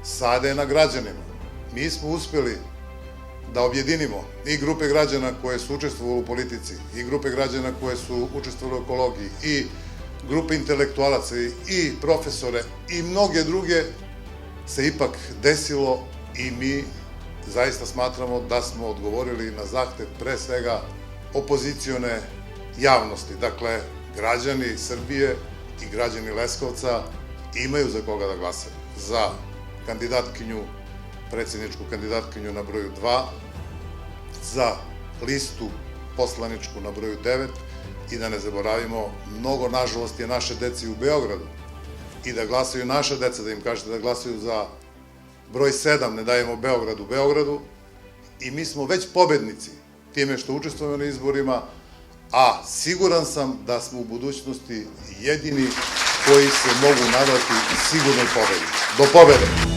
sada je na građanima. Mi smo uspeli da objedinimo i grupe građana koje su učestvovali u politici, i grupe građana koje su učestvovali u ekologiji, i grupe intelektualaca, i profesore, i mnoge druge, se ipak desilo i mi zaista smatramo da smo odgovorili na zahtev pre svega opozicione javnosti. Dakle, građani Srbije i građani Leskovca imaju za koga da glasaju. Za kandidatkinju, predsjedničku kandidatkinju na broju 2, za listu poslaničku na broju 9 i da ne zaboravimo, mnogo nažalost je naše deci u Beogradu i da glasaju naša deca, da im kažete da glasaju za broj 7, ne dajemo Beograd u Beogradu, i mi smo već pobednici time što učestvujemo na izborima, a siguran sam da smo u budućnosti jedini koji se mogu nadati sigurnoj pobedi. Do pobede!